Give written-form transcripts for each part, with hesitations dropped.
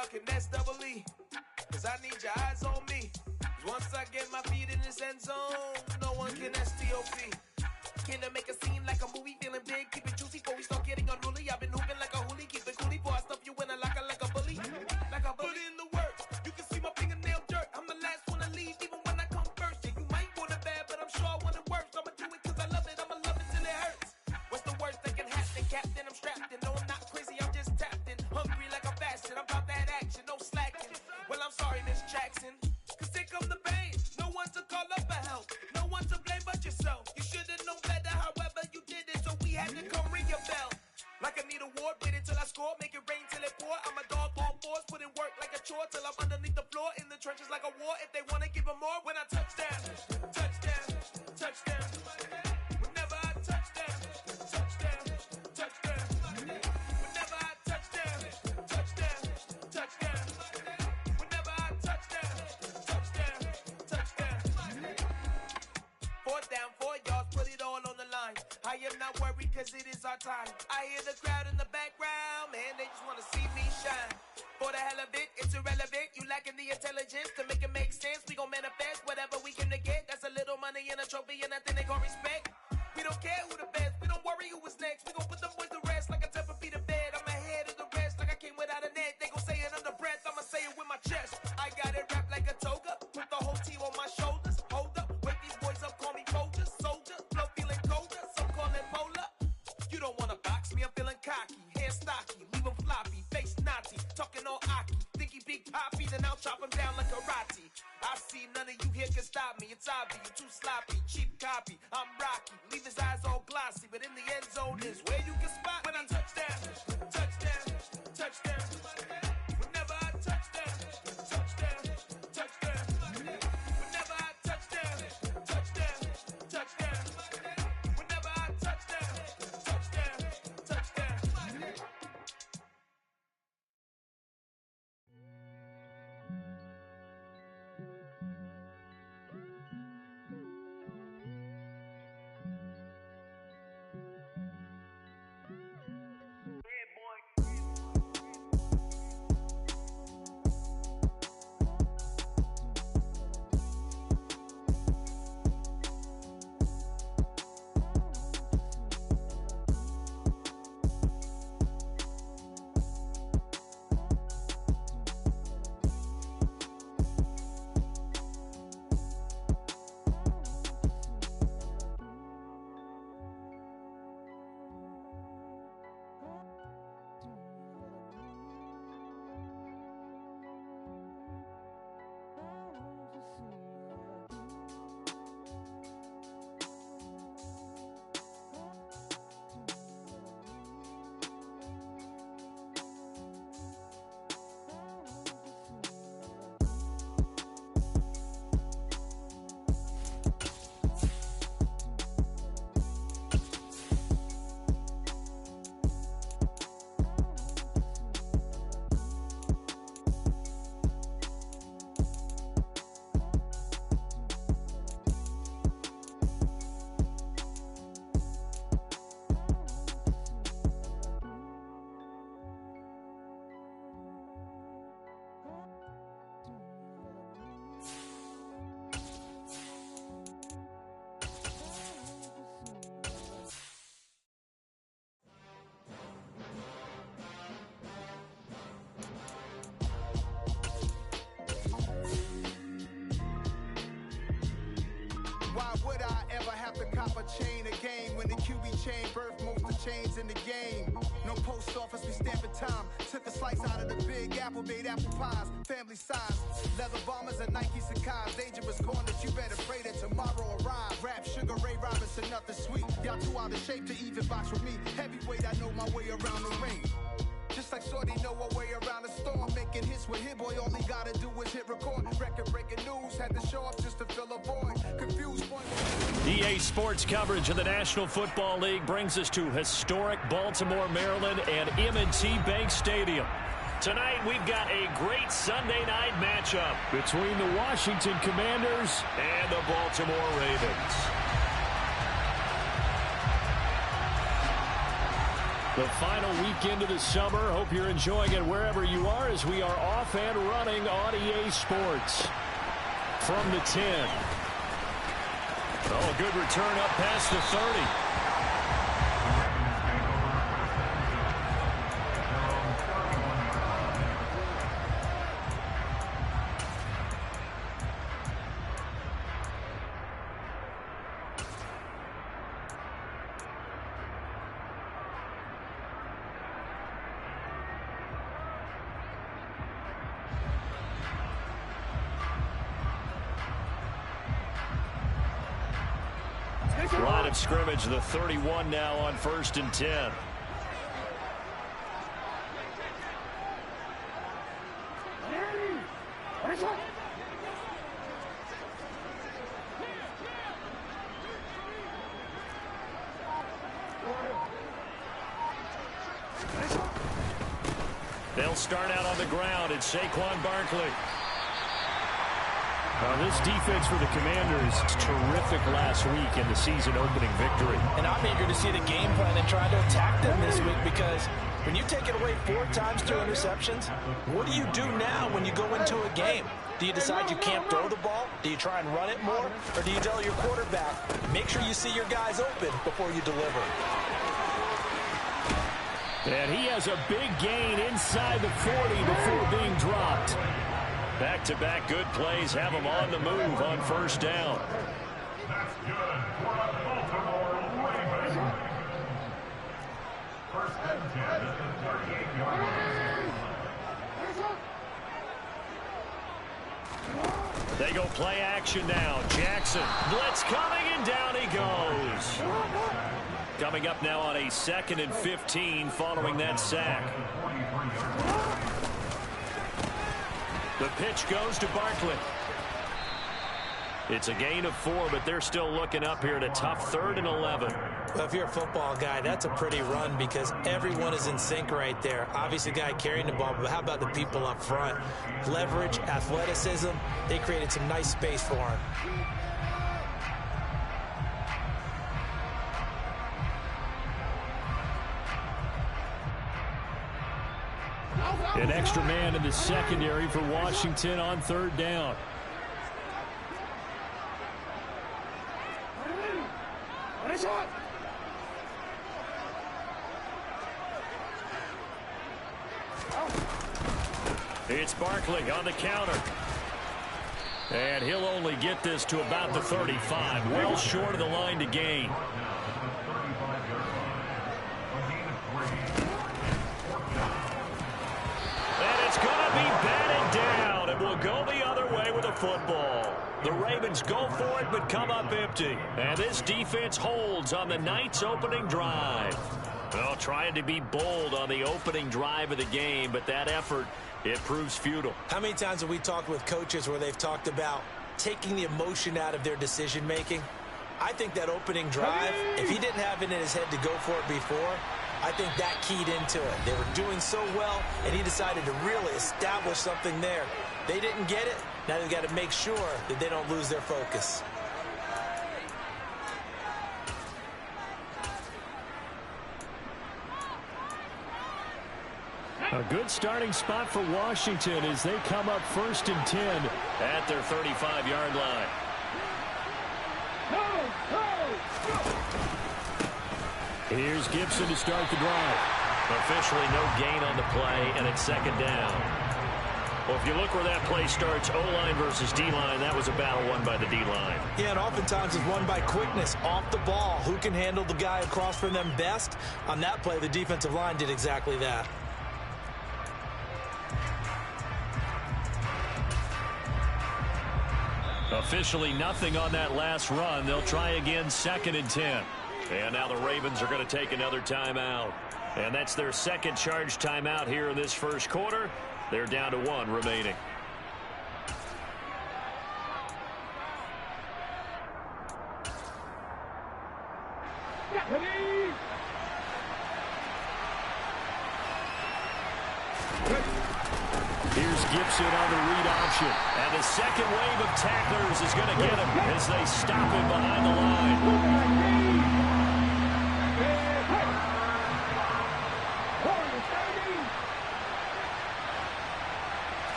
y'all can nest double E, cause I need your eyes on me. Once I get my feet in this end zone, no one can STOP. Can I make a scene like a movie, feeling big, keep it juicy before we start getting unruly. I've been hooping like a hoolie, keep it coolie before I stuff you in a locker like a bully. Like a bully. Put in the work, you can see my fingernail dirt. I'm the last one to leave, even when I come first. Yeah, you might want it bad, but I'm sure I want it worse. I'ma do it cause I love it, I'ma love it till it hurts. What's the worst that can happen, Captain? I'm strapped in, no I'm not crazy, I'm just tapped in. Hungry like a bastard, I'm about that action, no slacking. Well, I'm sorry, Miss Jackson, cause here come the pain. No one to call up for help, no one to blame but yourself. You should've known better, however you did it, so we had to come ring your bell. Like I need a award, wait until I score, make it rain till it pour. I'm a dog on fours, put in work like a chore till I'm underneath the floor, in the trenches like a war. If they wanna give them more, when I touch down, touchdown, touchdown. Whenever I touch down, touchdown, touchdown. Whenever I touch down, touchdown, touchdown. Whenever I touch down, touchdown, touchdown. 4th down, 4 yards, put it all on the line. I am not worried cause it is our time. I hear the crowd in the background, man, they just wanna see me shine. For the hell of it, it's irrelevant. You lacking the intelligence to make it make sense. We gon' manifest whatever we came to get. That's a little money and a trophy and nothing they gon' respect. We don't care who the best, we don't worry who was next. We gon' put them boys to rest like a Tempur-Pedic bed. I'm ahead of the rest like I came without a net. They gon' say it under breath, I'ma say it with my chest. I got it wrapped like a toga, put the whole team on my shoulders. Hold up, wake these boys up, call me Folger, soldier. Flow feeling colder, some call it polar. You don't wanna box me, I'm feeling cocky. Hair stocky, leave him floppy, face naughty. Talking all aki, think he big poppy, then I'll chop him down like karate. I see none of you here can stop me. It's obvious, you too sloppy, cheap copy. I'm Rocky, leave his eyes all glossy, but in the end zone is where you can spot when I touch down, touchdown, touchdown. Whenever I touch down, touchdown, touchdown. Whenever I touch down, touchdown, touchdown. Whenever I touch down, touchdown, touchdown. Why would I ever have to cop a chain a game when the QB chain birthed most of the chains in the game? No post office, we stamping time. Took a slice out of the big apple, made apple pies, family size. Leather bombers and Nike Sakai's. Dangerous corners, you better pray that tomorrow arrive. Rap, Sugar Ray Robinson, nothing sweet. Y'all too out of shape to even box with me. Heavyweight, I know my way around the ring. Just like Shorty know her way around the storm. Making hits with Hit Boy, all he gotta do is hit record. Record-breaking news, had to show up just to fill a void. Confused point. EA Sports coverage of the National Football League brings us to historic Baltimore, Maryland and M&T Bank Stadium. Tonight, we've got a great Sunday night matchup between the Washington Commanders and the Baltimore Ravens. The final weekend of the summer. Hope you're enjoying it wherever you are as we are off and running on EA Sports. From the 10. Oh, good return up past the 30. Line of scrimmage, the 31 now on 1st and 10. They'll start out on the ground. It's Saquon Barkley. This defense for the Commanders is terrific last week in the season-opening victory. And I'm eager to see the game plan and try to attack them this week because when you take it away 4 times 2 interceptions, what do you do now when you go into a game? Do you decide you can't throw the ball? Do you try and run it more? Or do you tell your quarterback, make sure you see your guys open before you deliver? And he has a big gain inside the 40 before being dropped. Back-to-back good plays have him on the move on 1st down. That's good for the Baltimore Ravens. 1st and 10 at the 38-yard line. They go play action now. Jackson, blitz coming, and down he goes. Coming up now on a 2nd and 15 following that sack. The pitch goes to Barkley. It's a gain of 4, but they're still looking up here at a tough 3rd and 11. Well, if you're a football guy, that's a pretty run because everyone is in sync right there. Obviously, the guy carrying the ball, but how about the people up front? Leverage, athleticism, they created some nice space for him. An extra man in the secondary for Washington on 3rd down. It's Barkley on the counter. And he'll only get this to about the 35, well short of the line to gain. Will go the other way with a football. The Ravens go for it, but come up empty. And this defense holds on the night's opening drive. Well, trying to be bold on the opening drive of the game, but that effort, it proves futile. How many times have we talked with coaches where they've talked about taking the emotion out of their decision-making? I think that opening drive, if he didn't have it in his head to go for it before, I think that keyed into it. They were doing so well, and he decided to really establish something there. They didn't get it. Now they've got to make sure that they don't lose their focus. A good starting spot for Washington as they come up 1st and 10 at their 35-yard line. Here's Gibson to start the drive. Officially no gain on the play, and it's 2nd down. Well, if you look where that play starts, O-line versus D-line, that was a battle won by the D-line. Yeah, and oftentimes it's won by quickness off the ball. Who can handle the guy across from them best? On that play, the defensive line did exactly that. Officially nothing on that last run. They'll try again 2nd and 10. And now the Ravens are going to take another timeout. And that's their 2nd charge timeout here in this 1st quarter. They're down to 1 remaining. Here's Gibson on the read option. And the second wave of tacklers is going to get him as they stop him behind the line.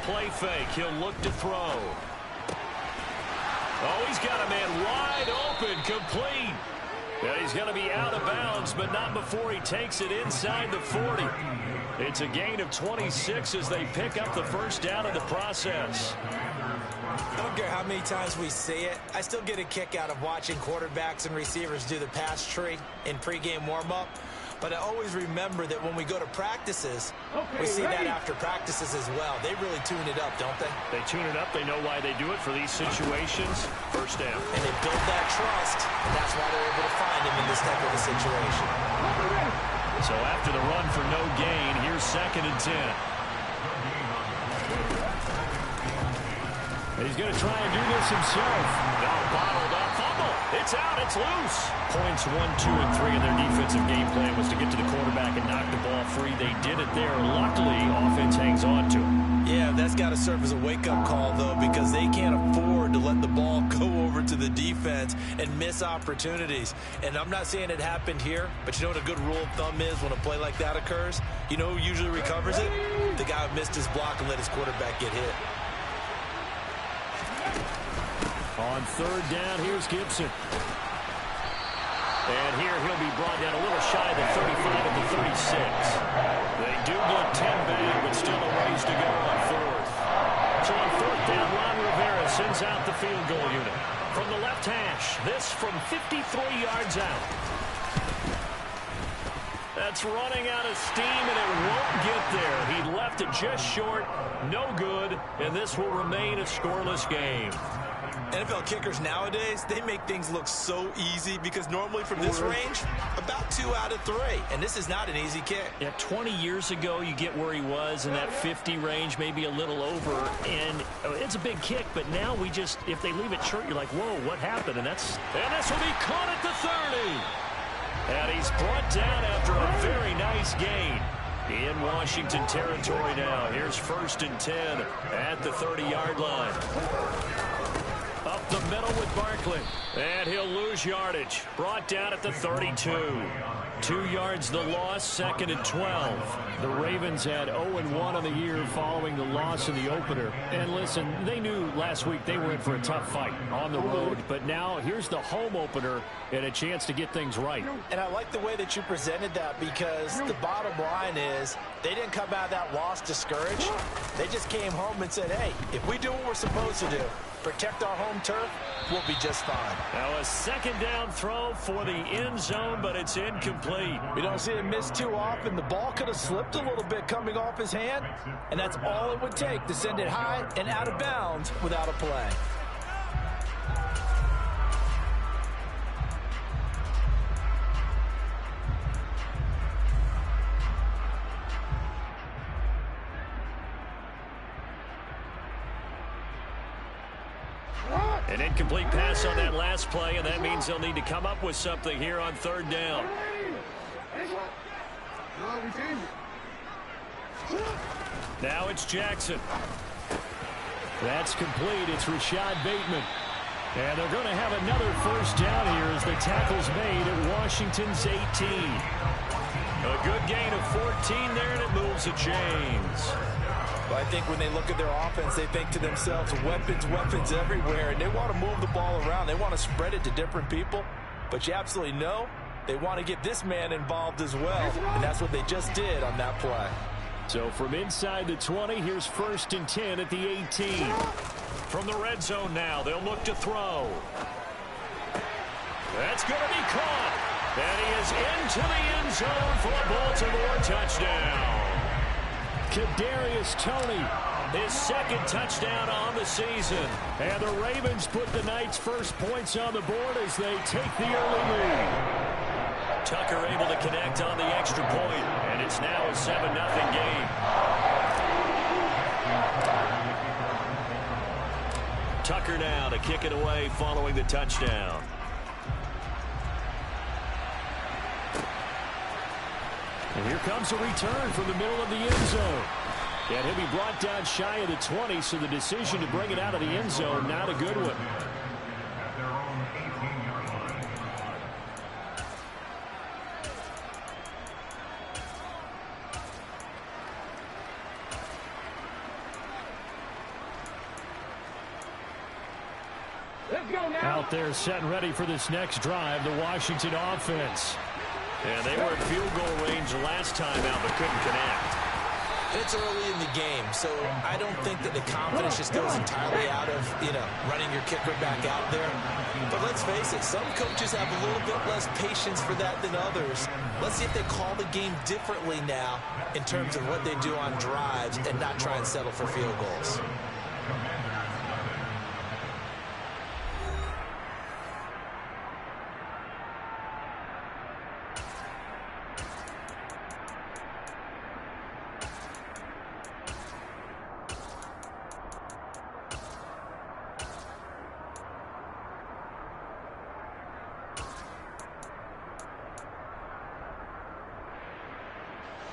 play fake. He'll look to throw. Oh, he's got a man wide open, complete. And he's going to be out of bounds, but not before he takes it inside the 40. It's a gain of 26 as they pick up the first down in the process. I don't care how many times we see it. I still get a kick out of watching quarterbacks and receivers do the pass tree in pregame warm-up. But I always remember that when we go to practices, we see that after practices as well. They really tune it up, don't they? They tune it up. They know why they do it for these situations. First down. And they build that trust, and that's why they're able to find him in this type of a situation. So after the run for no gain, here's 2nd and 10. He's going to try and do this himself. No, bottled up. Fumble. It's out. It's loose. Points 1, 2, and 3 in their defensive game plan was to get to the quarterback and knock the ball free. They did it there. Luckily, offense hangs on to him. Yeah, that's got to serve as a wake-up call, though, because they can't afford to let the ball go over to the defense and miss opportunities. And I'm not saying it happened here, but you know what a good rule of thumb is when a play like that occurs? You know who usually recovers it? The guy who missed his block and let his quarterback get hit. On 3rd down, here's Gibson. And here he'll be brought down a little shy of the 35 at the 36. They do get 10 back, but still a ways to go on 4th. So on 4th down, Ron Rivera sends out the field goal unit. From the left hash, this from 53 yards out. That's running out of steam, and it won't get there. He left it just short, no good, and this will remain a scoreless game. NFL kickers nowadays, they make things look so easy because normally from this range, about 2 out of 3. And this is not an easy kick. Yeah, 20 years ago, you get where he was in that 50 range, maybe a little over. And it's a big kick, but now we just, if they leave it short, you're like, whoa, what happened? And this will be caught at the 30. And he's brought down after a very nice gain. In Washington territory now. Here's 1st and 10 at the 30-yard line. Up the middle with Barkley. And he'll lose yardage. Brought down at the 32. 2 yards the loss, 2nd and 12. The Ravens had 0-1 on the year following the loss in the opener. And listen, they knew last week they were in for a tough fight on the road. But now here's the home opener and a chance to get things right. And I like the way that you presented that because the bottom line is they didn't come out of that loss discouraged. They just came home and said, hey, if we do what we're supposed to do, protect our home turf, we'll be just fine. Now a 2nd down throw for the end zone, but it's incomplete. We don't see him miss too often. The ball could have slipped a little bit coming off his hand, and that's all it would take to send it high and out of bounds without a play. An incomplete pass on that last play, and that means they'll need to come up with something here on 3rd down. Now it's Jackson. That's complete. It's Rashad Bateman. And they're going to have another 1st down here as the tackle's made at Washington's 18. A good gain of 14 there, and it moves the chains. But I think when they look at their offense, they think to themselves, weapons, weapons everywhere, and they want to move the ball around. They want to spread it to different people, but you absolutely know they want to get this man involved as well, and that's what they just did on that play. So from inside the 20, here's 1st and 10 at the 18. From the red zone now, they'll look to throw. That's going to be caught, and he is into the end zone for a Baltimore touchdown. Kadarius Toney, his 2nd touchdown on the season. And the Ravens put the Knights' first points on the board as they take the early lead. Tucker able to connect on the extra point, and it's now a 7-0 game. Tucker now to kick it away following the touchdown. And here comes a return from the middle of the end zone. And he'll be brought down shy of the 20, so the decision to bring it out of the end zone, not a good one. Out there set and ready for this next drive, the Washington offense. And they were at field goal range last time out, but couldn't connect. It's early in the game, so I don't think that the confidence just goes entirely out of, running your kicker back out there. But let's face it, some coaches have a little bit less patience for that than others. Let's see if they call the game differently now in terms of what they do on drives and not try and settle for field goals.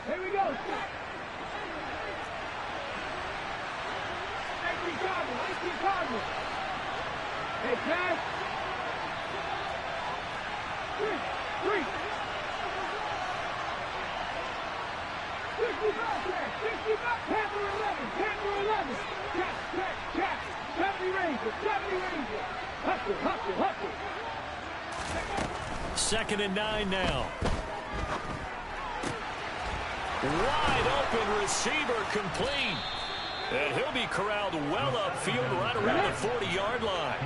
Here we go. Hey, pass. 3. 65. Panther 11. Catch. 70 Ranger. Hustle. 2nd and 9 now. Wide open receiver complete. And he'll be corralled well upfield right around the 40-yard line.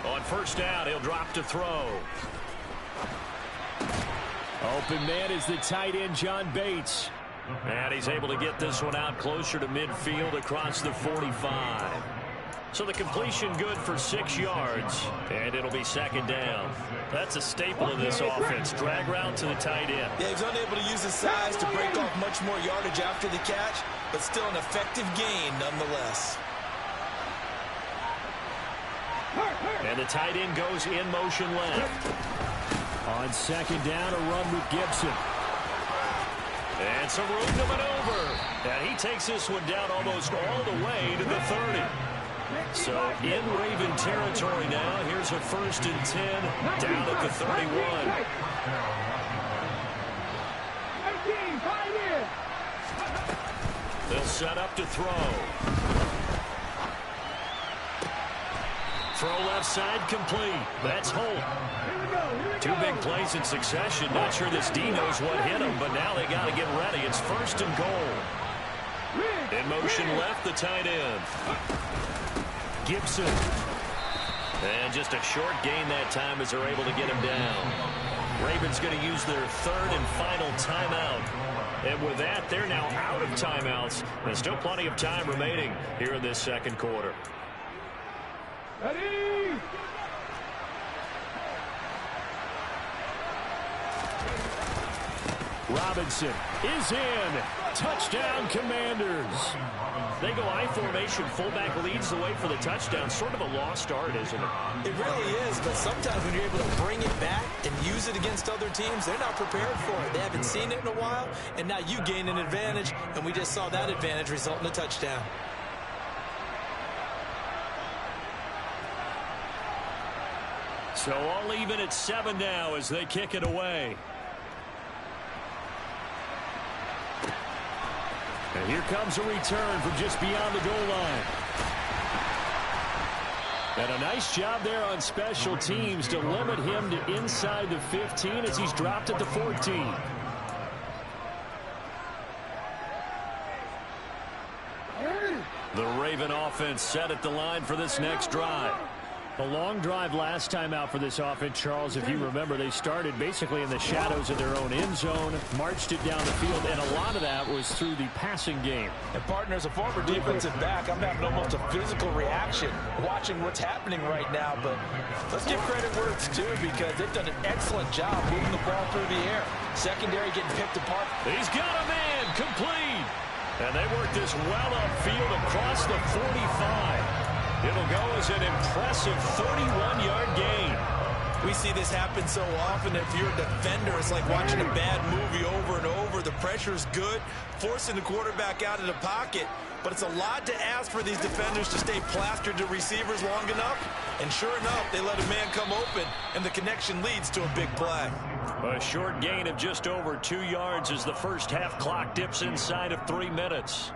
On 1st down, he'll drop to throw. Open man is the tight end, John Bates. And he's able to get this one out closer to midfield across the 45. So the completion good for 6 yards, and it'll be 2nd down. That's a staple of this offense. Drag route to the tight end. Yeah, he's unable to use his size to break off much more yardage after the catch, but still an effective gain nonetheless. And the tight end goes in motion left. On 2nd down, a run with Gibson. And some room to maneuver. And he takes this one down almost all the way to the 30. So in Raven territory now. Here's a 1st and 10 down at the 31. They'll set up to throw. Throw left side complete. That's Holt. 2 big plays in succession. Not sure this D knows what hit him, but now they got to get ready. It's 1st and goal. In motion left, the tight end. Gibson. And just a short gain that time as they're able to get him down. Ravens going to use their 3rd and final timeout. And with that, they're now out of timeouts. There's still plenty of time remaining here in this 2nd quarter. Ready! Robinson is in. Touchdown, Commanders. They go I formation. Fullback leads the way for the touchdown. Sort of a lost art, isn't it? It really is, but sometimes when you're able to bring it back and use it against other teams, they're not prepared for it. They haven't seen it in a while, and now you gain an advantage, and we just saw that advantage result in a touchdown. So all even at 7 now as they kick it away. And here comes a return from just beyond the goal line. And a nice job there on special teams to limit him to inside the 15 as he's dropped at the 14. The Raven offense set at the line for this next drive. A long drive last time out for this offense, Charles. If you remember, they started basically in the shadows of their own end zone, marched it down the field, and a lot of that was through the passing game. And, partner, as a former defensive back, I'm having almost a physical reaction watching what's happening right now. But let's give credit where it's due because they've done an excellent job moving the ball through the air. Secondary getting picked apart. He's got a man complete. And they work this well upfield across the 45. It'll go as an impressive 31-yard gain. We see this happen so often. If you're a defender, it's like watching a bad movie over and over. The pressure's good, forcing the quarterback out of the pocket. But it's a lot to ask for these defenders to stay plastered to receivers long enough. And sure enough, they let a man come open, and the connection leads to a big play. A short gain of just over 2 yards as the first half clock dips inside of 3 minutes.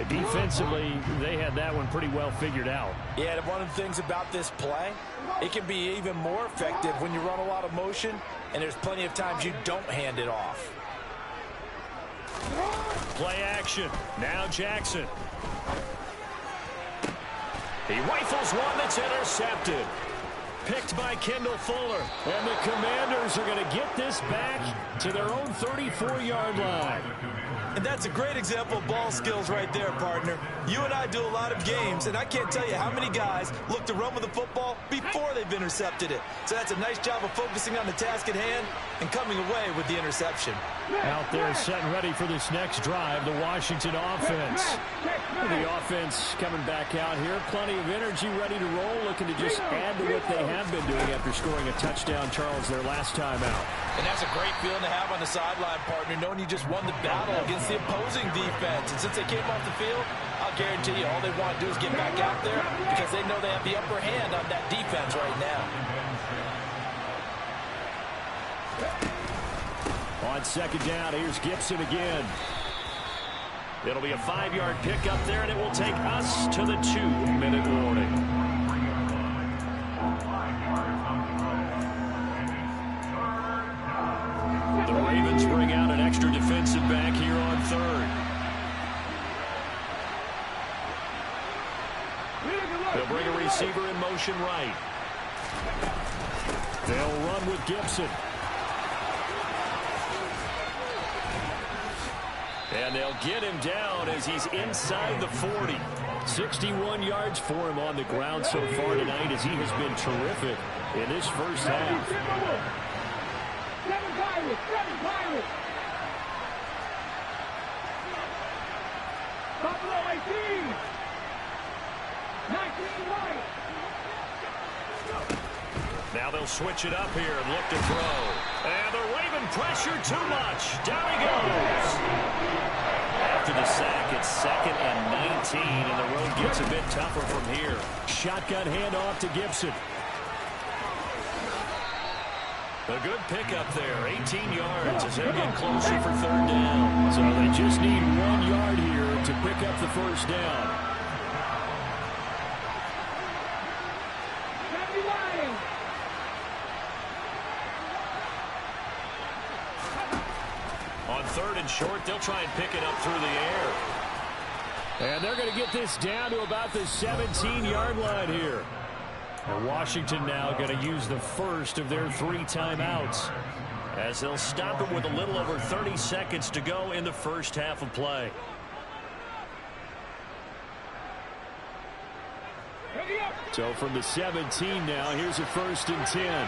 Defensively, they had that one pretty well figured out. Yeah, one of the things about this play, it can be even more effective when you run a lot of motion, and there's plenty of times you don't hand it off. Play action. Now Jackson. He rifles one that's intercepted. Picked by Kendall Fuller. And the Commanders are going to get this back to their own 34-yard line. And that's a great example of ball skills right there, partner. You and I do a lot of games, and I can't tell you how many guys look to run with the football before they've intercepted it. So that's a nice job of focusing on the task at hand and coming away with the interception. Out there setting ready for this next drive, the Washington offense. The offense coming back out here. Plenty of energy, ready to roll, looking to just add to what they have been doing after scoring a touchdown, Charles, their last time out. And that's a great feeling to have on the sideline, partner, knowing you just won the battle against the opposing defense. And since they came off the field, I'll guarantee you all they want to do is get back out there because they know they have the upper hand on that defense right now. On second down, here's Gibson again. It'll be a 5-yard pickup there, and it will take us to the 2-minute warning. The Ravens bring out an extra defensive back here on third. They'll bring a receiver in motion right. They'll run with Gibson. And they'll get him down as he's inside the 40. 61 yards for him on the ground so far tonight as he has been terrific in this first half. Buffalo 18. 19 right. Now they'll switch it up here and look to throw. And the Raven pressure too much. Down he goes. After the sack, it's 2nd and 19, and the road gets a bit tougher from here. Shotgun handoff to Gibson. A good pickup there, 18 yards as they get closer for third down. So they just need 1 yard here to pick up the first down. On third and short, they'll try and pick it up through the air. And they're going to get this down to about the 17-yard line here. And Washington now going to use the first of their 3 timeouts as they'll stop it with a little over 30 seconds to go in the first half of play. So from the 17 now, here's a 1st and 10.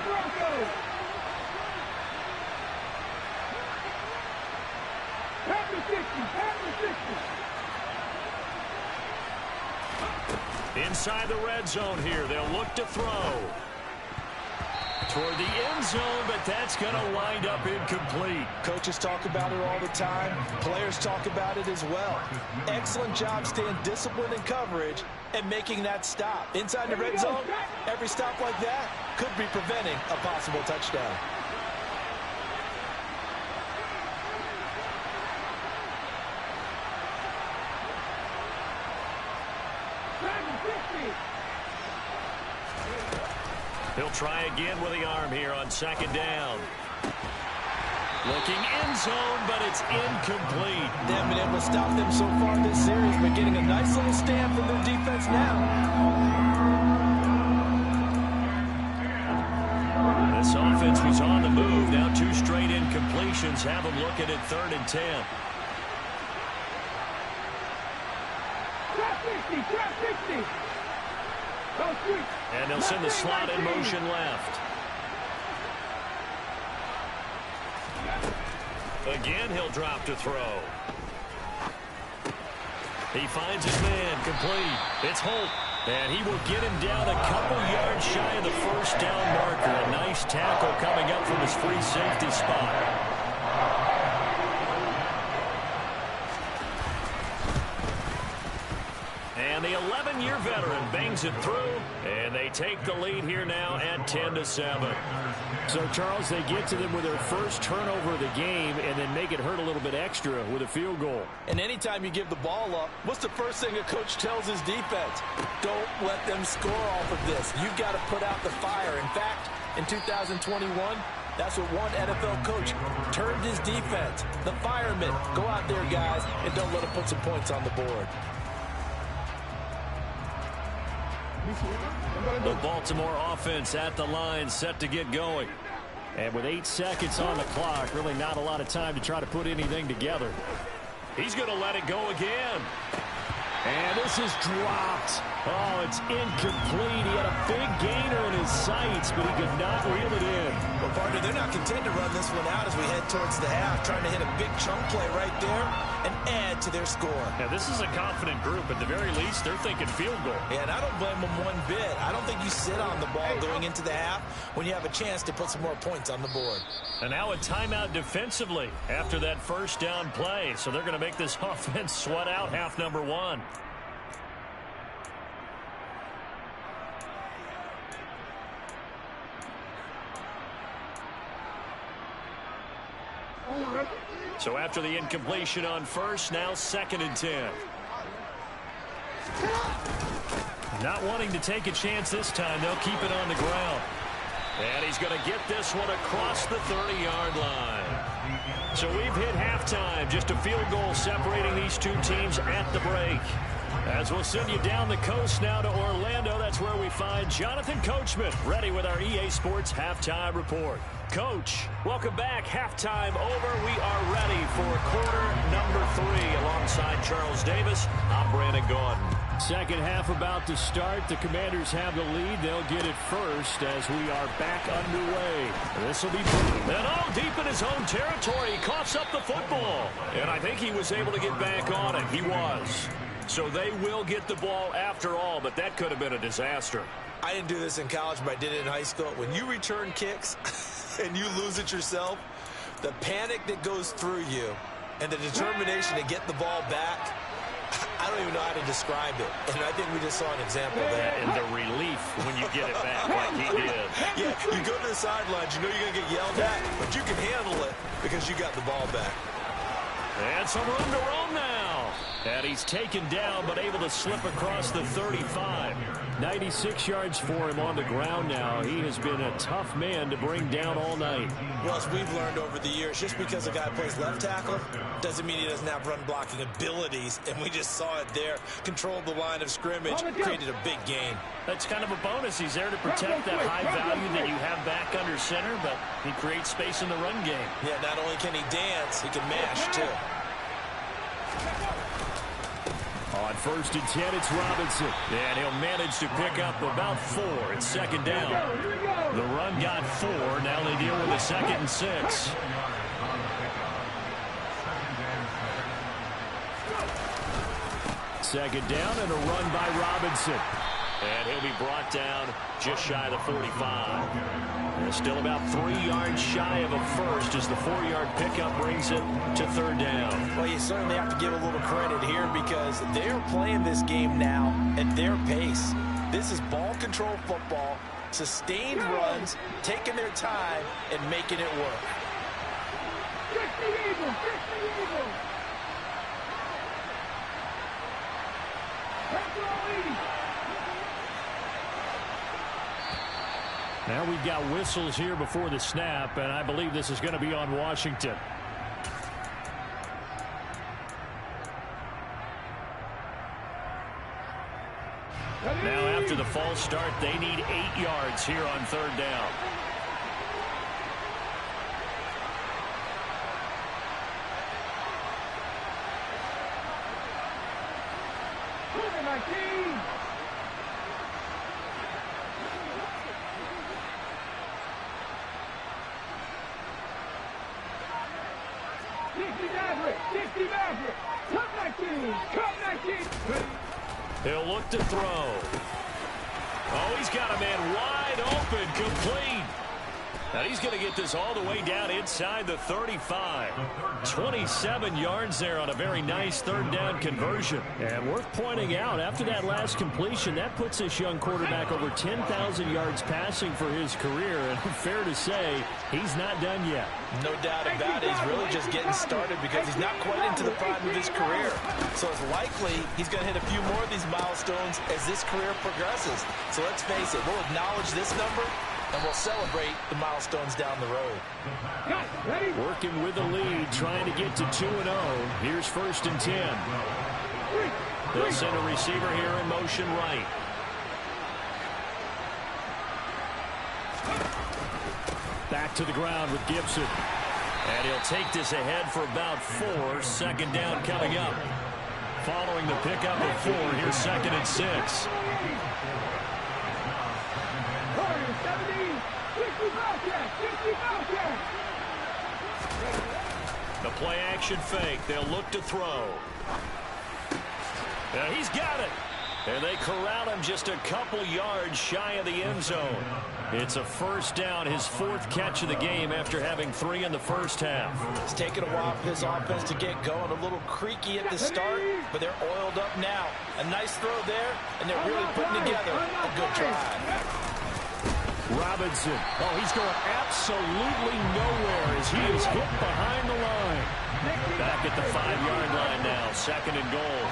Inside the red zone here, they'll look to throw. Toward the end zone, but that's going to wind up incomplete. Coaches talk about it all the time. Players talk about it as well. Excellent job staying disciplined in coverage and making that stop. Inside the red zone, every stop like that could be preventing a possible touchdown. He'll try again with the arm here on 2nd down. Looking end zone, but it's incomplete. They haven't been able to stop them so far this series, but getting a nice little stand from their defense now. This offense was on the move. Now 2 straight incompletions have them looking at 3rd and 10. Trap 60, trap 60. And they'll send the slot in motion left. Again, he'll drop to throw. He finds his man complete. It's Holt. And he will get him down a couple yards shy of the first down marker. A nice tackle coming up from his free safety spot. And the 11-year veteran bangs it through, and they take the lead here now at 10-7. So, Charles, they get to them with their first turnover of the game and then make it hurt a little bit extra with a field goal. And anytime you give the ball up, what's the first thing a coach tells his defense? Don't let them score off of this. You've got to put out the fire. In fact, in 2021, that's what one NFL coach termed his defense. The firemen. Go out there, guys, and don't let them put some points on the board. The Baltimore offense at the line, set to get going. And with 8 seconds on the clock, really not a lot of time to try to put anything together. He's going to let it go again. And this is dropped. Oh, it's incomplete. He had a big gainer in his sights, but he could not reel it in. Well, partner, they're not content to run this one out as we head towards the half, trying to hit a big chunk play right there and add to their score. Now, this is a confident group. At the very least, they're thinking field goal. Yeah, and I don't blame them one bit. I don't think you sit on the ball going into the half when you have a chance to put some more points on the board. And now a timeout defensively after that first down play. So they're going to make this offense sweat out half number one. So after the incompletion on first, now 2nd and 10. Not wanting to take a chance this time. They'll keep it on the ground. And he's going to get this one across the 30-yard line. So we've hit halftime. Just a field goal separating these two teams at the break. As we'll send you down the coast now to Orlando, that's where we find Jonathan Coachman, ready with our EA Sports Halftime Report. Coach, welcome back. Halftime over. We are ready for quarter number 3. Alongside Charles Davis, I'm Brandon Gordon. Second half about to start. The Commanders have the lead. They'll get it first as we are back underway. This will be and all deep in his own territory. He coughs up the football. And I think he was able to get back on it. He was. So they will get the ball after all, but that could have been a disaster. I didn't do this in college, but I did it in high school. When you return kicks and you lose it yourself, the panic that goes through you and the determination to get the ball back, I don't even know how to describe it. And I think we just saw an example of that. And the relief when you get it back like he did. Yeah, you go to the sidelines, you know you're going to get yelled at, but you can handle it because you got the ball back. And some room to roam now. And he's taken down, but able to slip across the 35. 96 yards for him on the ground now. He has been a tough man to bring down all night. Well, as we've learned over the years, just because a guy plays left tackle doesn't mean he doesn't have run blocking abilities. And we just saw it there. Controlled the line of scrimmage, created a big gain. That's kind of a bonus. He's there to protect that high value that you have back under center, but he creates space in the run game. Yeah, not only can he dance, he can mash, too. On 1st and 10, it's Robinson. And he'll manage to pick up about 4. It's 2nd down. The run got 4. Now they deal with a 2nd and 6. Second down and a run by Robinson. And he'll be brought down just shy of the 45. And still about 3 yards shy of a first as the 4-yard pickup brings it to 3rd down. Well, you certainly have to give a little credit here because they're playing this game now at their pace. This is ball control football, sustained runs, taking their time, and making it work. Now we've got whistles here before the snap, and I believe this is going to be on Washington. Now after the false start, they need 8 yards here on 3rd down. He'll look to throw. Oh, he's got a man wide open, complete. Now he's going to get this all the way down inside the 35. 27 yards there on a very nice third down conversion. And worth pointing out, after that last completion, that puts this young quarterback over 10,000 yards passing for his career. And fair to say, he's not done yet. No doubt about it. He's really just getting started because he's not quite into the prime of his career. So it's likely he's going to hit a few more of these milestones as this career progresses. So let's face it, we'll acknowledge this number, and we'll celebrate the milestones down the road. Working with the lead, trying to get to 2-0. Here's 1st and 10. They'll send a receiver here in motion right. Back to the ground with Gibson. And he'll take this ahead for about 4. 2nd down coming up. Following the pickup of 4, here's 2nd and 6. The play action fake. They'll look to throw. Now he's got it. And they corral him just a couple yards shy of the end zone. It's a 1st down, his 4th catch of the game after having 3 in the first half. It's taken a while for his offense to get going. A little creaky at the start, but they're oiled up now. A nice throw there, and they're really putting together a good drive. Robinson. Oh, he's going absolutely nowhere as he is hit behind the line. Back at the 5-yard line now. 2nd and goal.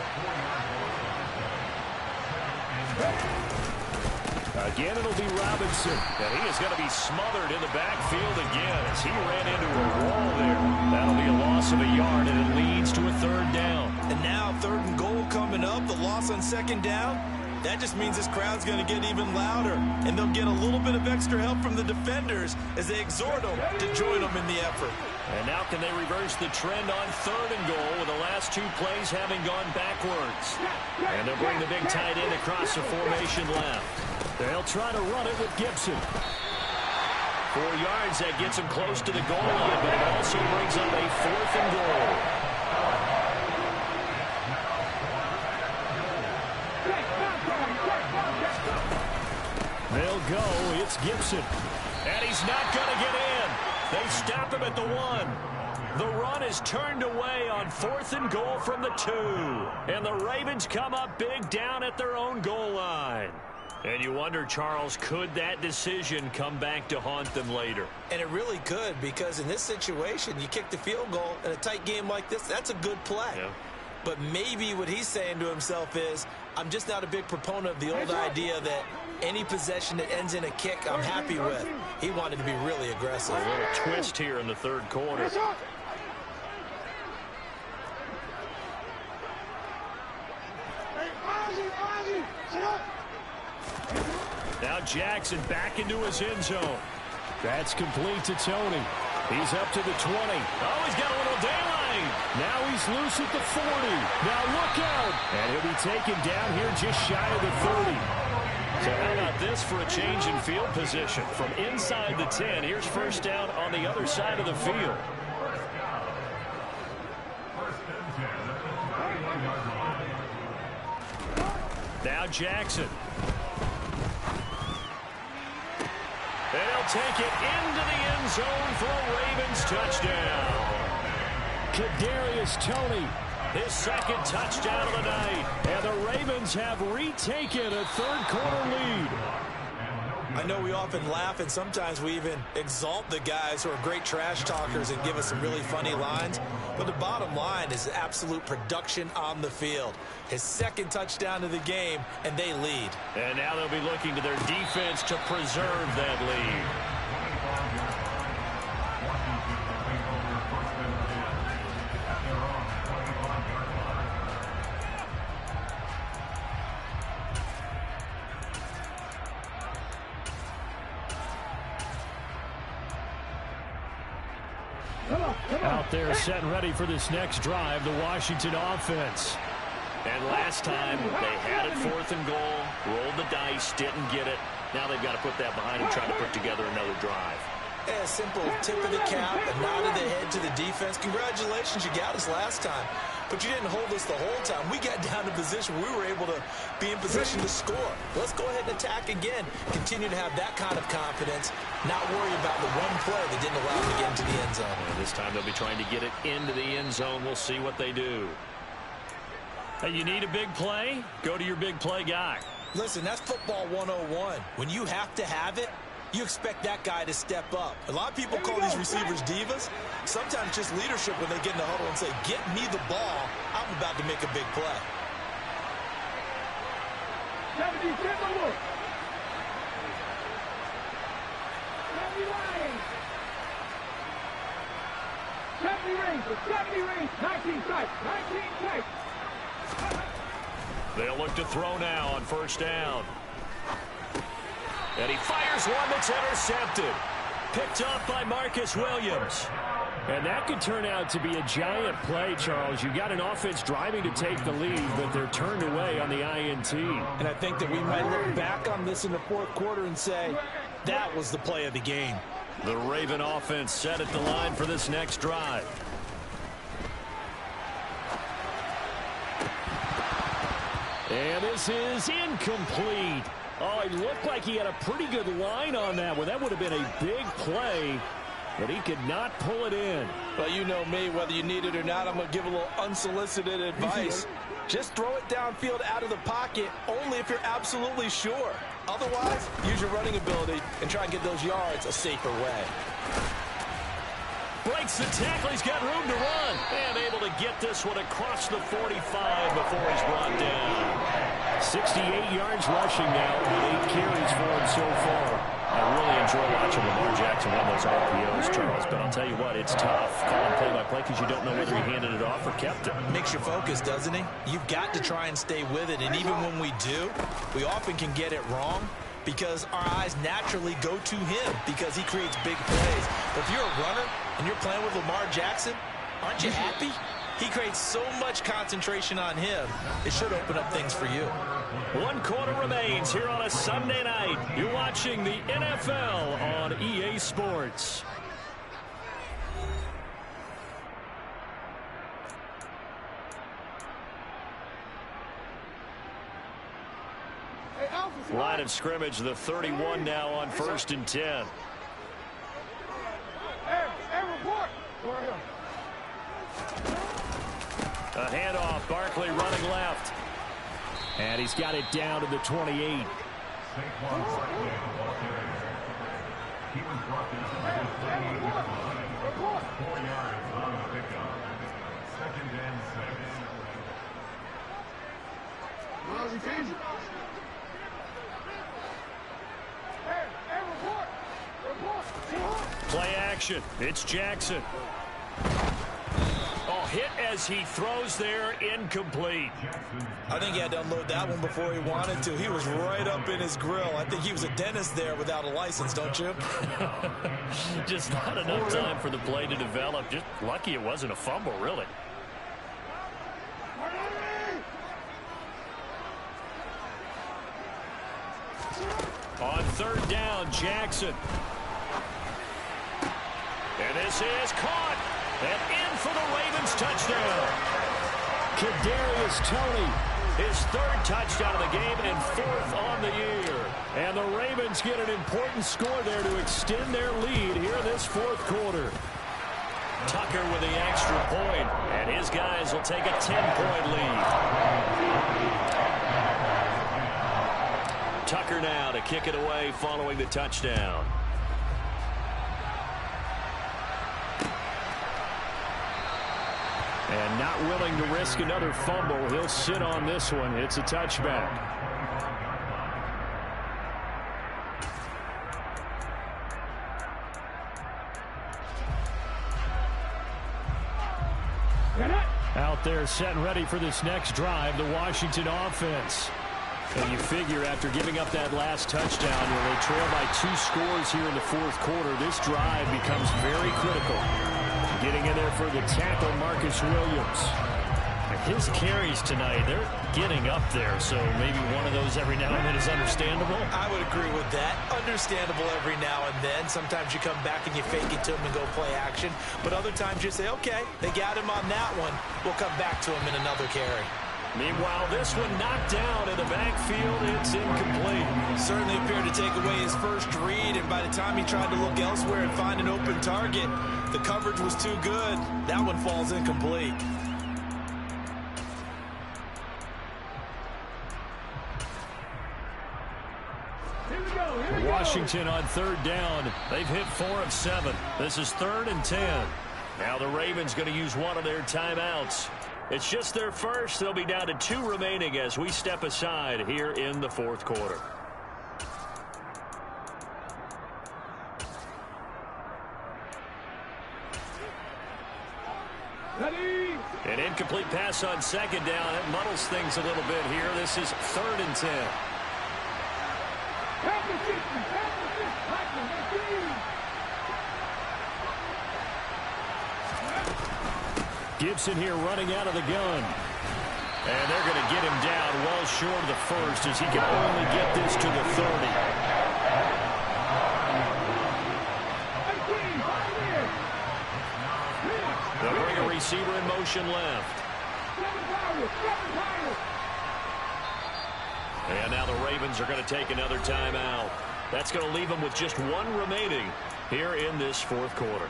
Again, it'll be Robinson. And he is going to be smothered in the backfield again as he ran into a wall there. That'll be a loss of a yard, and it leads to a 3rd down. And now 3rd and goal coming up. The loss on 2nd down. That just means this crowd's going to get even louder, and they'll get a little bit of extra help from the defenders as they exhort them to join them in the effort. And now can they reverse the trend on 3rd and goal with the last 2 plays having gone backwards? And they'll bring the big tight end across the formation left. They'll try to run it with Gibson. 4 yards, that gets him close to the goal line, but it also brings up a 4th and goal. They'll go. It's Gibson. And he's not going to get in. They stop him at the 1. The run is turned away on 4th and goal from the 2. And the Ravens come up big down at their own goal line. And you wonder, Charles, could that decision come back to haunt them later? And it really could, because in this situation, you kick the field goal in a tight game like this, that's a good play. Yeah. But maybe what he's saying to himself is, I'm just not a big proponent of the old idea that any possession that ends in a kick I'm happy with. He wanted to be really aggressive. A little twist here in the 3rd quarter. Now Jackson back into his end zone. That's complete to Tony. He's up to the 20. Oh, he's got a little daylight. Now he's loose at the 40. Now look out. And he'll be taken down here just shy of the 30. So how about this for a change in field position? From inside the 10, here's 1st down on the other side of the field. Now Jackson. They'll take it into the end zone for a Ravens touchdown. Kadarius Toney, his 2nd touchdown of the night. And the Ravens have retaken a 3rd quarter lead. I know we often laugh, and sometimes we even exalt the guys who are great trash talkers and give us some really funny lines. But the bottom line is absolute production on the field. His 2nd touchdown of the game, and they lead. And now they'll be looking to their defense to preserve that lead. Out there setting ready for this next drive, the Washington offense. And last time they had it 4th and goal, rolled the dice, didn't get it. Now they've got to put that behind them, try to put together another drive. A simple tip of the cap, a nod of the head to the defense. Congratulations, you got us last time. but you didn't hold us the whole time. We got down to position. We were able to be in position to score. Let's go ahead and attack again. Continue to have that kind of confidence, not worry about the one play that didn't allow them to get into the end zone. And this time they'll be trying to get it into the end zone. We'll see what they do. Hey, you need a big play? Go to your big play guy. Listen, that's football 101. When you have to have it, you expect that guy to step up. A lot of people call these receivers divas. Sometimes just leadership when they get in the huddle and say, get me the ball. I'm about to make a big play. 70 look. 70 line. 70 range. 19 tight. 19 tight. They'll look to throw now on first down. And he fires one that's intercepted. Picked off by Marcus Williams. And that could turn out to be a giant play, Charles. You've got an offense driving to take the lead, but they're turned away on the INT. And I think that we might look back on this in the fourth quarter and say, that was the play of the game. The Raven offense set at the line for this next drive. And this is incomplete. Oh, it looked like he had a pretty good line on that one. That would have been a big play, but he could not pull it in. Well, you know me, whether you need it or not, I'm going to give a little unsolicited advice. Just throw it downfield out of the pocket only if you're absolutely sure. Otherwise, use your running ability and try and get those yards a safer way. Breaks the tackle. He's got room to run. And able to get this one across the 45 before he's brought down. 68 yards rushing now with 8 carries for him so far. I really enjoy watching Lamar Jackson run those RPOs, Charles, but I'll tell you what, it's tough calling play-by-play because you don't know whether he handed it off or kept it. Makes you focus, doesn't he? You've got to try and stay with it, and even when we do, we often can get it wrong because our eyes naturally go to him because he creates big plays. But if you're a runner and you're playing with Lamar Jackson, aren't you happy? He creates so much concentration on him, it should open up things for you. 1 quarter remains here on a Sunday night. You're watching the NFL on EA Sports. Line of scrimmage, the 31 now on 1st and 10. A handoff, Barkley running left. And he's got it down to the 28. He was brought down to his 4 yards on the pickup. 2nd and 6. Play action. It's Jackson. Oh, hit as he throws there, incomplete. I think he had to unload that one before he wanted to. He was right up in his grill. I think he was a dentist there without a license, don't you? Just not enough time for the play to develop. Just lucky it wasn't a fumble, really. On 3rd down, Jackson. And this is caught. And in for the Ravens touchdown. Kadarius Toney, his 3rd touchdown of the game and 4th on the year. And the Ravens get an important score there to extend their lead here this 4th quarter. Tucker with the extra point, and his guys will take a 10-point lead. Tucker now to kick it away following the touchdown. And not willing to risk another fumble. He'll sit on this one. It's a touchback. Out there set and ready for this next drive, the Washington offense. And you figure after giving up that last touchdown, when they trail by 2 scores here in the 4th quarter, this drive becomes very critical. Getting in there for the tackle, Marcus Williams. And his carries tonight, they're getting up there, so maybe one of those every now and then is understandable. I would agree with that. Understandable every now and then. Sometimes you come back and you fake it to him and go play action, but other times you say, okay, they got him on that one. We'll come back to him in another carry. Meanwhile, this one knocked down in the backfield. It's incomplete. Certainly appeared to take away his first read, and by the time he tried to look elsewhere and find an open target, the coverage was too good. That one falls incomplete. Washington on third down. They've hit 4 of 7. This is 3rd and 10. Now the Ravens going to use one of their timeouts. It's just their first. They'll be down to 2 remaining as we step aside here in the 4th quarter. An incomplete pass on 2nd down. It muddles things a little bit here. This is 3rd and 10. Gibson here running out of the gun. And they're going to get him down well short of the first as he can only get this to the 30. They'll bring a receiver in motion left. And now the Ravens are going to take another timeout. That's going to leave them with just 1 remaining here in this 4th quarter.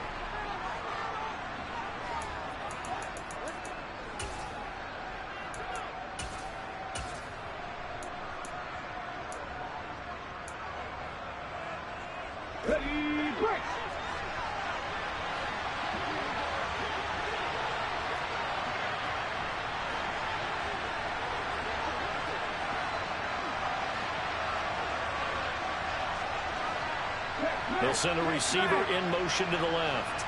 They'll send a receiver in motion to the left.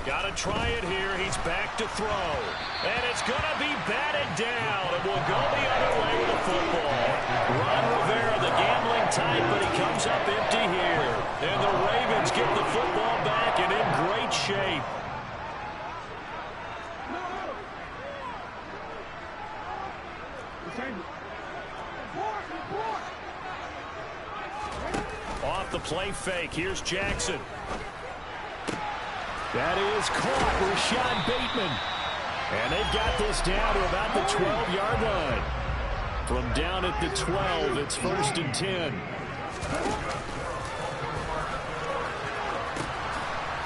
Got to try it here. He's back to throw. And it's going to be batted down. And we'll go the other way with the football. Ron Rivera, the gambling type, but he comes up empty here. And the Ravens get the football back and in great shape. Off the play fake. Here's Jackson. That is caught. Rashad Bateman. And they've got this down to about the 12-yard line. From down at the 12, it's 1st and 10.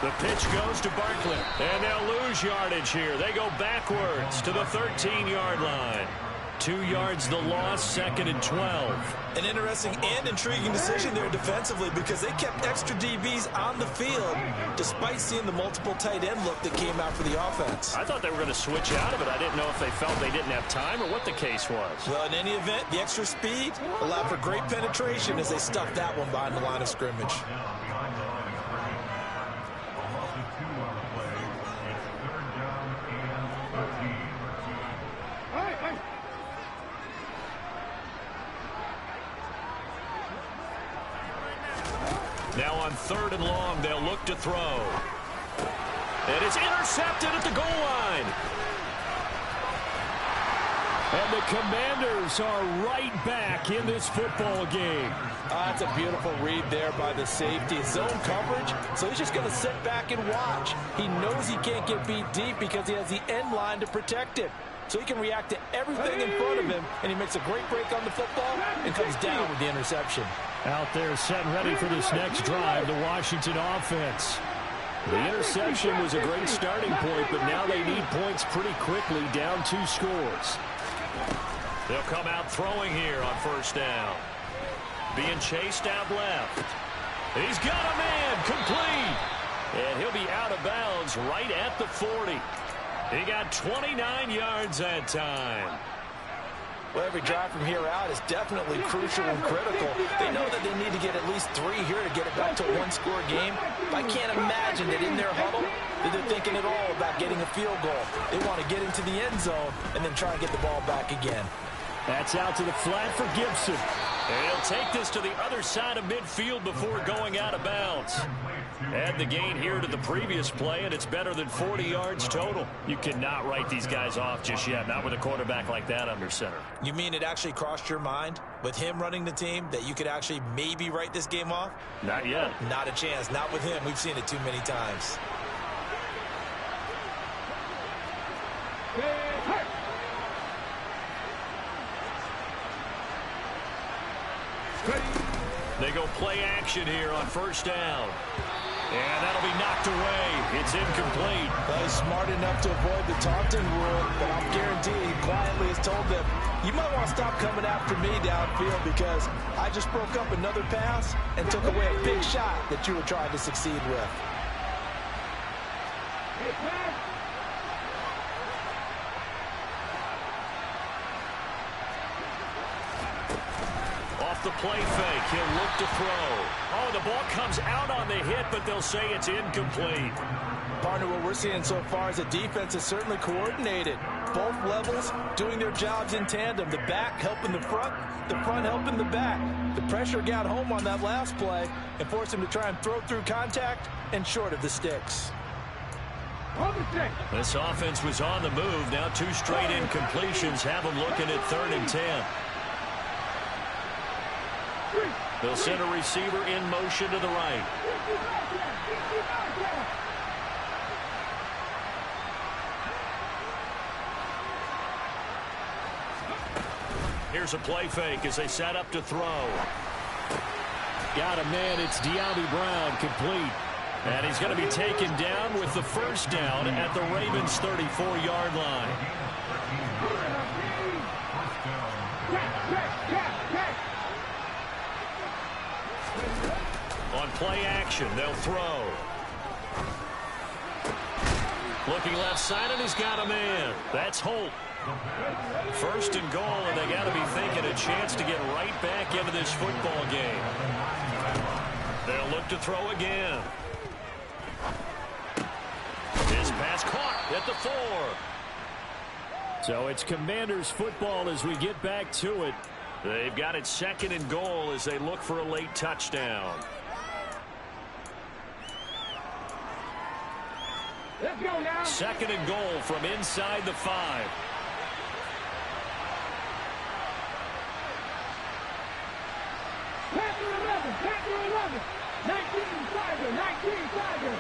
The pitch goes to Barkley. And they'll lose yardage here. They go backwards to the 13-yard line. 2 yards the loss, 2nd and 12. An interesting and intriguing decision there defensively because they kept extra DBs on the field despite seeing the multiple tight end look that came out for the offense. I thought they were going to switch out of it. I didn't know if they felt they didn't have time or what the case was. Well, in any event, the extra speed allowed for great penetration as they stuffed that one behind the line of scrimmage. Now on 3rd and long, they'll look to throw. And it's intercepted at the goal line. And the Commanders are right back in this football game. That's a beautiful read there by the safety. Zone coverage, so he's just going to sit back and watch. He knows he can't get beat deep because he has the end line to protect it. So he can react to everything in front of him, and he makes a great break on the football and comes down with the interception. Out there set and ready for this next drive, the Washington offense. The interception was a great starting point, but now they need points pretty quickly, down 2 scores. They'll come out throwing here on 1st down. Being chased out left. He's got a man, complete. And he'll be out of bounds right at the 40. He got 29 yards that time. Well, every drive from here out is definitely crucial and critical. They know that they need to get at least 3 here to get it back to a 1-score game. But I can't imagine that in their huddle, that they're thinking at all about getting a field goal. They want to get into the end zone and then try and get the ball back again. That's out to the flat for Gibson. And he'll take this to the other side of midfield before going out of bounds. Add the gain here to the previous play, and it's better than 40 yards total. You cannot write these guys off just yet, not with a quarterback like that under center. You mean it actually crossed your mind with him running the team that you could actually maybe write this game off? Not yet. Not a chance. Not with him. We've seen it too many times. They go play action here on first down. And that'll be knocked away. It's incomplete. Well, he's smart enough to avoid the taunting rule, but I'll guarantee he quietly has told them, you might want to stop coming after me downfield because I just broke up another pass and took away a big shot that you were trying to succeed with. Off the play fake, he'll look to throw. Oh, the ball comes out on the hit, but they'll say it's incomplete. Partner, what we're seeing so far is a defense is certainly coordinated. Both levels doing their jobs in tandem. The back helping the front helping the back. The pressure got home on that last play and forced him to try and throw through contact and short of the sticks. This offense was on the move. Now 2 straight incompletions have them looking at 3rd and 10. They'll send a receiver in motion to the right. Here's a play fake as they set up to throw. Got a man. It's De'Ami Brown, complete. And he's going to be taken down with the first down at the Ravens' 34-yard line. On play action, they'll throw. Looking left side, and he's got a man. That's Holt. 1st and goal, and they got to be thinking a chance to get right back into this football game. They'll look to throw again. His pass caught at the 4. So it's Commanders football as we get back to it. They've got it 2nd and goal as they look for a late touchdown. Let's go now. 2nd and goal from inside the 5. Pass to 11. Pass to 11. 19 Tiger. 19 Tiger.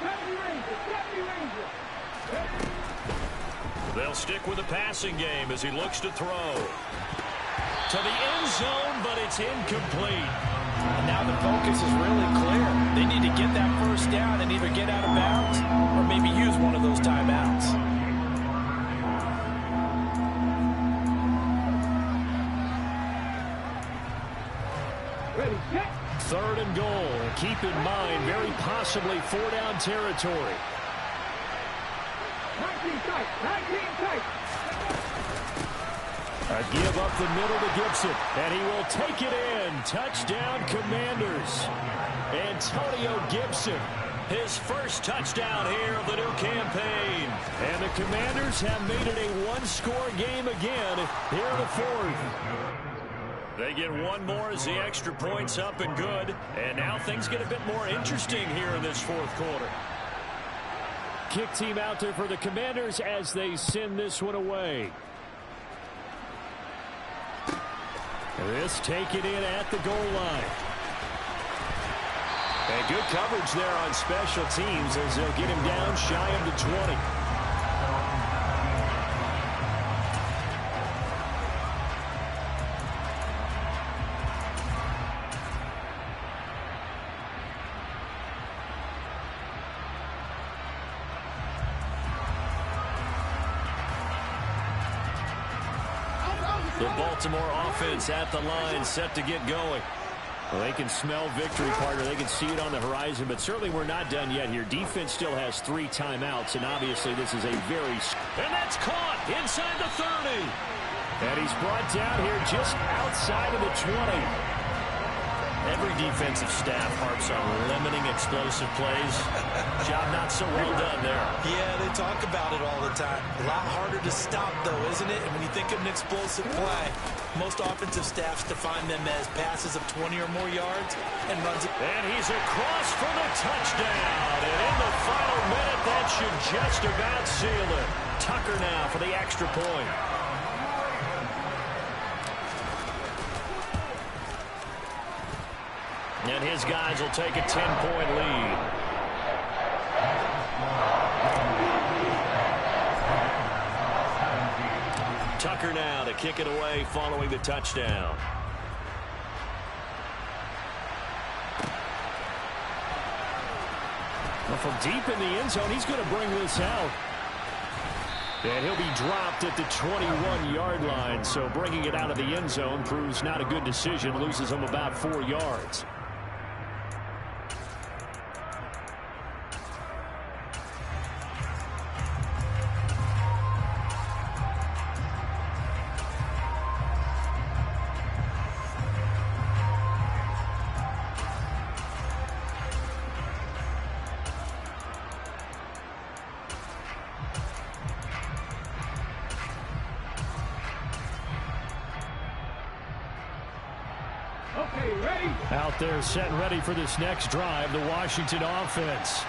70 Ranger. 70 Ranger. They'll stick with the passing game as he looks to throw. To the end zone, but it's incomplete. And now the focus is really clear. They need to get that first down and either get out of bounds or maybe use one of those timeouts. Ready, set. 3rd and goal. Keep in mind, very possibly 4-down territory. 19 tight. 19 tight. A give up the middle to Gibson, and he will take it in. Touchdown, Commanders. Antonio Gibson, His first touchdown here of the new campaign. and the Commanders have made it a 1-score game again here in the 4th. They get one more as the extra point's up and good. And now things get a bit more interesting here in this 4th quarter. Kick team out there for the Commanders as they send this one away. This taken in at the goal line. And good coverage there on special teams as they'll get him down shy of the 20. The Baltimore offense at the line, set to get going. Well, they can smell victory, partner. They can see it on the horizon, but certainly we're not done yet here. Defense still has 3 timeouts, and obviously this is a very... And that's caught inside the 30. And he's brought down here just outside of the 20. Every defensive staff harps on limiting explosive plays. Job not so well done there. Yeah, they talk about it all the time. A lot harder to stop, though, isn't it? And when you think of an explosive play, most offensive staffs define them as passes of 20 or more yards and runs. And he's across for the touchdown. And in the final minute, that should just about seal it. Tucker now for the extra point. And his guys will take a 10-point lead. Tucker now to kick it away following the touchdown. Well, from deep in the end zone, he's going to bring this out. And he'll be dropped at the 21-yard line. So bringing it out of the end zone proves not a good decision. Loses him about 4 yards. Out there set and ready for this next drive, the Washington offense.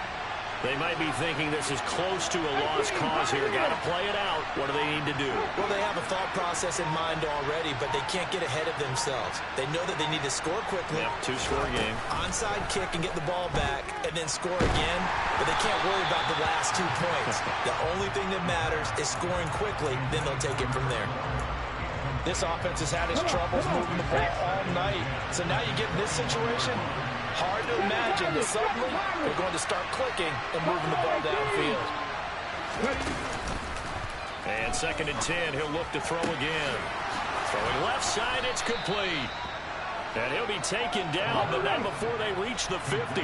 They might be thinking this is close to a lost cause here. Got to play it out. What do they need to do? Well, they have a thought process in mind already, but they can't get ahead of themselves. They know that they need to score quickly. Yep, two-score game. Onside kick and get the ball back and then score again, but they can't worry about the last 2 points. The only thing that matters is scoring quickly, then they'll take it from there. This offense has had its troubles moving the ball all night. So now you get in this situation, hard to imagine that suddenly they're going to start clicking and moving the ball downfield. And 2nd and 10, he'll look to throw again. Throwing left side, it's complete. And he'll be taken down, but not before they reach the 50.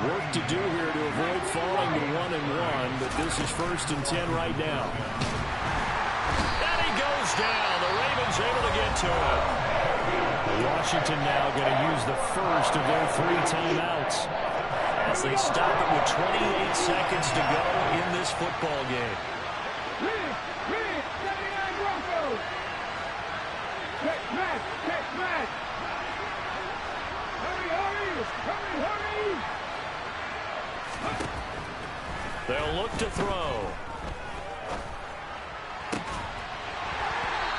Work to do here to avoid falling to 1-1, but this is 1st and 10 right now. And he goes down. The Ravens able to get to him. Washington now going to use the first of their 3 timeouts as they stop it with 28 seconds to go in this football game. Red, 79 Broncos. Check match. Hurry. They'll look to throw.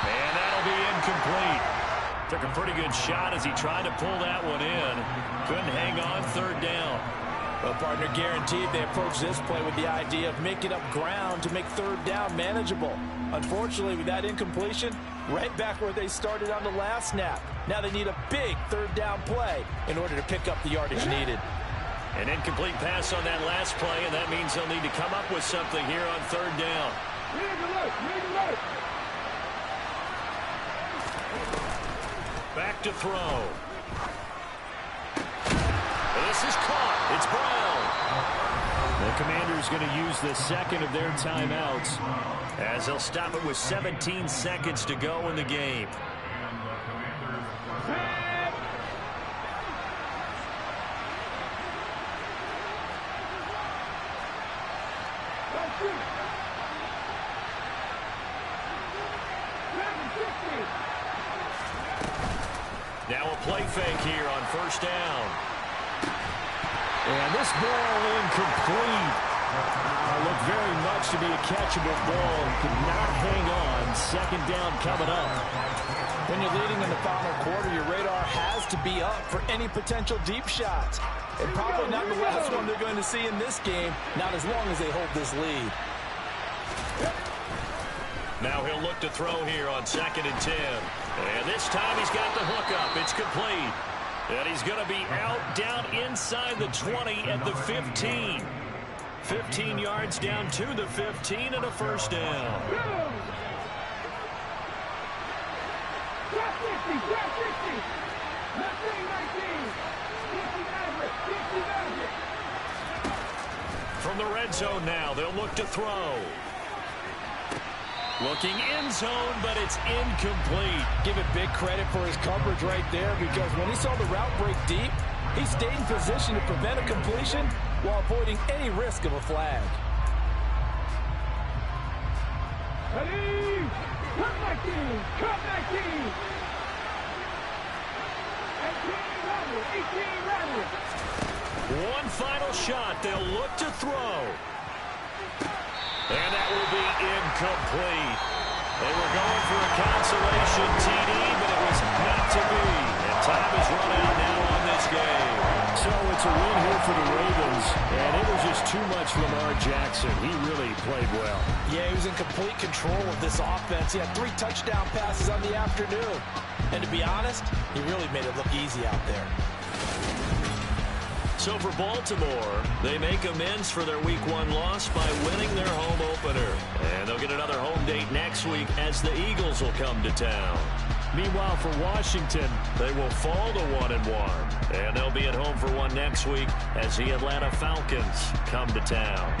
And that'll be incomplete. Took a pretty good shot as he tried to pull that one in. Couldn't hang on, 3rd down. Well, partner, guaranteed they approach this play with the idea of making up ground to make 3rd down manageable. Unfortunately, with that incompletion, right back where they started on the last snap. Now they need a big 3rd down play in order to pick up the yardage needed. An incomplete pass on that last play, and that means they'll need to come up with something here on 3rd down. Back to throw. This is caught. It's Brown. The Commanders going to use the 2nd of their timeouts as they'll stop it with 17 seconds to go in the game. Now a play fake here on 1st down. And this ball incomplete. Looked very much to be a catchable ball. Could not hang on. 2nd down coming up. When you're leading in the final quarter, your radar has to be up for any potential deep shots. And probably not the last one they're going to see in this game, not as long as they hold this lead. Now he'll look to throw here on 2nd and 10. And this time he's got the hook up. It's complete. And he's going to be out down inside the 20 at the 15. 15 yards down to the 15 and a 1st down. From the red zone now, they'll look to throw. Looking end zone, but it's incomplete. Give it big credit for his coverage right there, because when he saw the route break deep, he stayed in position to prevent a completion while avoiding any risk of a flag. Ready? Come back in! Come back in! 18 rattle! One final shot. They'll look to throw. And that will be incomplete. They were going for a consolation TD, but it was not to be. And time is run out now on this game. So it's a win here for the Ravens, and it was just too much for Lamar Jackson. He really played well. Yeah, he was in complete control of this offense. He had 3 touchdown passes on the afternoon. And to be honest, he really made it look easy out there. So for Baltimore, they make amends for their Week 1 loss by winning their home opener. And they'll get another home date next week as the Eagles will come to town. Meanwhile, for Washington, they will fall to 1-1. And they'll be at home for one next week as the Atlanta Falcons come to town.